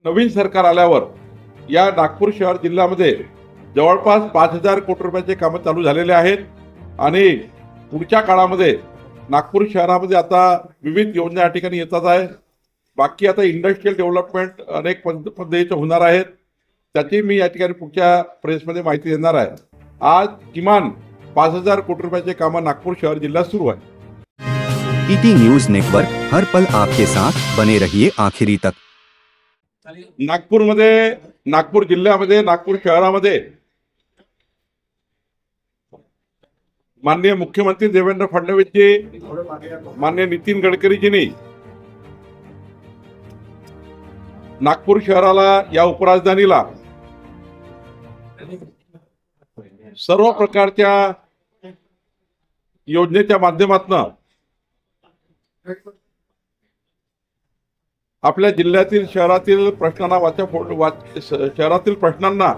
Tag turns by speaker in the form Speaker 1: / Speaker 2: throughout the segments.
Speaker 1: नवीन सरकार आल्यावर या नागपूर शहर जिल्ह्यामध्ये जवळपास 5,000 कोटी रुपयाचे कामं चालू झालेले आहेत आणि पुढच्या काळामध्ये नागपूर शहरामध्ये आता विविध योजना या ठिकाणी येतात आहे। बाकी आता इंडस्ट्रियल डेव्हलपमेंट अनेक पद्धतीचे होणार आहेत, त्याची मी या ठिकाणी पुढच्या प्रेसमध्ये माहिती देणार आहे। आज किमान 5,000 कोटी रुपयाचे कामं नागपूर शहर जिल्ह्यात सुरू आहे।
Speaker 2: ईटी न्यूज नेटवर्क हर पल आपके साथ बने रहिए आखिरी तक।
Speaker 1: नागपूर जिल्ह्यामध्ये नागपूर शहरामध्ये माननीय मुख्यमंत्री देवेंद्र फडणवीस जी, माननीय नितीन गडकरीजींनी नागपूर शहराला या उपराजधानीला सर्व प्रकारच्या योजनेच्या माध्यमातून आपल्या जिल्ह्यातील शहरातील प्रश्नांना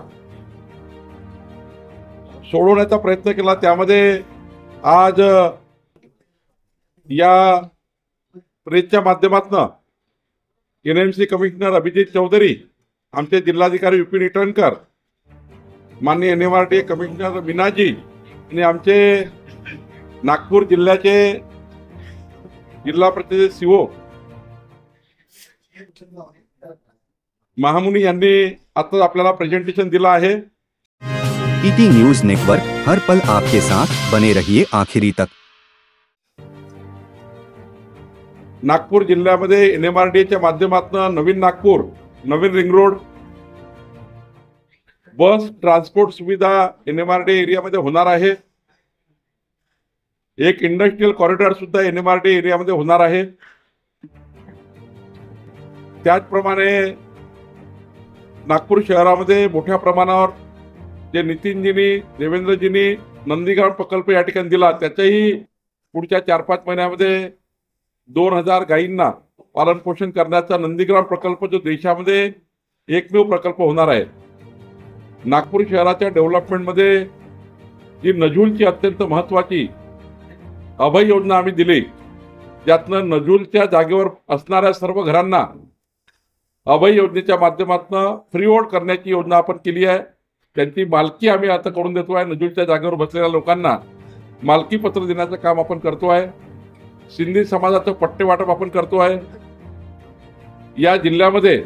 Speaker 1: सोडवण्याचा प्रयत्न केला। त्यामध्ये आज या प्रेसच्या माध्यमातून एनएमसी कमिशनर अभिजित चौधरी, आमचे जिल्हाधिकारी विपिन इटनकर, माननीय NMRDA कमिशनर मीनाजी आणि आमचे नागपूर जिल्ह्याचे जिल्हा परिषदेचे सीओ महामुनी यांनी आता आपल्याला प्रेझेंटेशन दिलं आहे।
Speaker 2: ईटी न्यूज नेटवर्क हर पल आपके साथ बने रहिए आखिरी तक।
Speaker 1: नागपूर जिल्ह्यामध्ये NMRDAच्या माध्यमातून नवीन नागपूर, नवीन रिंग रोड, बस ट्रान्सपोर्ट सुविधा NMRDA एरियामध्ये होणार आहे। एक इंडस्ट्रियल कॉरिडॉर सुद्धा NMRDA एरियामध्ये होणार आहे। त्याचप्रमाणे नागपूर शहरामध्ये मोठ्या प्रमाणावर जे नितीनजींनी, देवेंद्रजींनी नंदीग्राम प्रकल्प या ठिकाणी दिला, त्याच्याही पुढच्या 4-5 महिन्यामध्ये 2,000 गायींना पालन पोषण करण्याचा नंदीग्राम प्रकल्प जो देशामध्ये एकमेव प्रकल्प होणार आहे। नागपूर शहराच्या डेव्हलपमेंटमध्ये जी नजूलची अत्यंत महत्त्वाची अभय योजना आम्ही दिली, ज्यातनं नजूलच्या जागेवर असणाऱ्या सर्व घरांना अभय योजनेच्या माध्यमातून फ्रीहोल्ड करण्याची योजना आपण केली आहे। त्यांची मालकी आम्ही आता करून देतो आहे। नजूलच्या जागेवर बसलेल्या लोकांना मालकी पत्र देण्याचं काम आपण करतो आहे। सिंधी समाजाचं पट्टे वाटप आपण करतो आहे। या जिल्ह्यामध्ये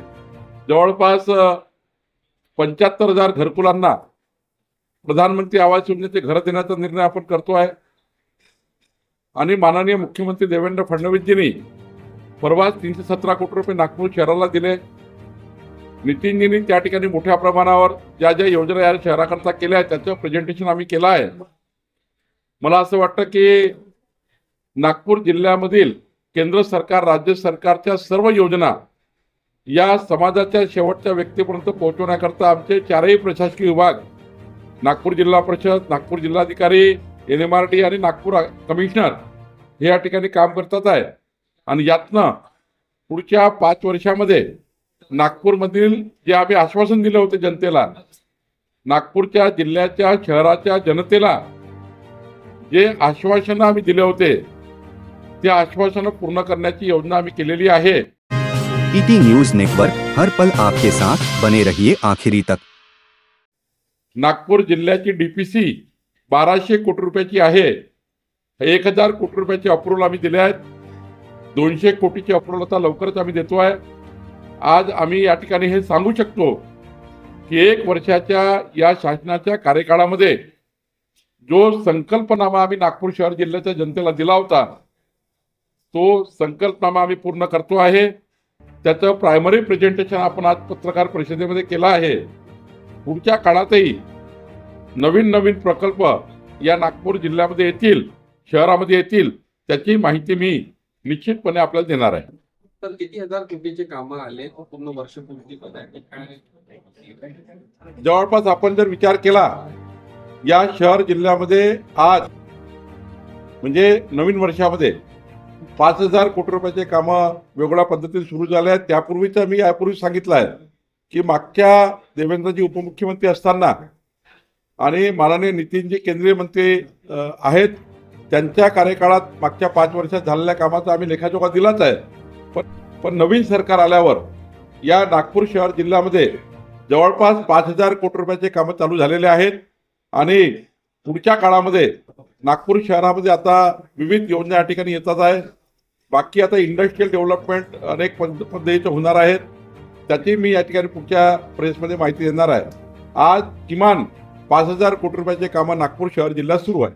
Speaker 1: जवळपास 75,000 घरकुलांना प्रधानमंत्री आवास योजनेचे घर देण्याचा निर्णय आपण करतो आहे। आणि माननीय मुख्यमंत्री देवेंद्र फडणवीसजींनी परवा 317 कोटी रुपये नागपूर शहराला दिले। नितीनजींनी त्या ठिकाणी मोठ्या प्रमाणावर ज्या ज्या योजना या शहराकरता केल्या आहेत त्याचं प्रेझेंटेशन आम्ही केलं आहे। मला असं वाटतं की नागपूर जिल्ह्यामधील केंद्र सरकार, राज्य सरकारच्या सर्व योजना या समाजाच्या शेवटच्या व्यक्तीपर्यंत पोहोचवण्याकरता आमचे 4ही प्रशासकीय विभाग, नागपूर जिल्हा परिषद, नागपूर जिल्हाधिकारी, NMRDA आणि नागपूर कमिशनर हे या ठिकाणी काम करतात आहे। आणि यातनं पुढच्या 5 वर्षामध्ये नागपूरमधील जे आम्ही आश्वासन दिले होते जनतेला, नागपूरच्या जिल्ह्याच्या शहराच्या जनतेला जे आश्वासन आम्ही दिले होते ते आश्वासन पूर्ण करण्याची योजना आम्ही केलेली आहे।
Speaker 2: ईटी न्यूज नेटवर्क हर पल आपके साथ बने रहिए आखिरी तक।
Speaker 1: नागपूर जिल्ह्याची DPC 1200 कोटी रुपयाची आहे। 1,000 कोटी रुपयाचे अप्रूव्हल आम्ही दिले आहेत। 200 कोटीचे अप्रूव्हल आता लवकरच आम्ही देतो आहे। आज आम्ही या ठिकाणी हे सांगू शकतो की 1 वर्षाच्या या शासनाच्या कार्यकाळामध्ये जो संकल्पनामा आम्ही नागपूर शहर जिल्ह्याच्या जनतेला दिला होता तो संकल्पनामा आम्ही पूर्ण करतो आहे। त्याचं प्रायमरी प्रेझेंटेशन आपण आज पत्रकार परिषदेमध्ये केलं आहे। पुढच्या काळातही नवीन प्रकल्प या नागपूर जिल्ह्यामध्ये येतील, शहरामध्ये येतील, त्याची माहिती मी निश्चितपणे आपल्याला देणार आहे।
Speaker 3: तर किती हजार कोटीचे कामं आले पूर्ण वर्षपूर्ती?
Speaker 1: जवळपास आपण जर विचार केला या शहर जिल्ह्यामध्ये आज म्हणजे नवीन वर्षामध्ये 5,000 कोटी रुपयाचे कामं वेगवेगळ्या पद्धतीने सुरू झाले आहेत। त्यापूर्वीचं मी यापूर्वी सांगितलं आहे की मागच्या देवेंद्रजी उपमुख्यमंत्री असताना आणि माननीय नितीनजी केंद्रीय मंत्री आहेत, त्यांच्या कार्यकाळात मागच्या 5 वर्षात झालेल्या कामाचा आम्ही लेखाजोखा दिलाच आहे। पण नवीन सरकार आल्यावर या नागपूर शहर जिल्ह्यामध्ये जवळपास 5,000 कोटी रुपयाचे कामं चालू झालेले आहेत आणि पुढच्या काळामध्ये नागपूर शहरामध्ये आता विविध योजना या ठिकाणी येतात आहे. बाकी आता इंडस्ट्रियल डेव्हलपमेंट अनेक पद्धतीचे होणार आहेत, त्याची मी या ठिकाणी पुढच्या प्रेसमध्ये माहिती देणार आहे. आज किमान 5,000 कोटी रुपयाचे कामं नागपूर शहर जिल्ह्यात सुरू आहे.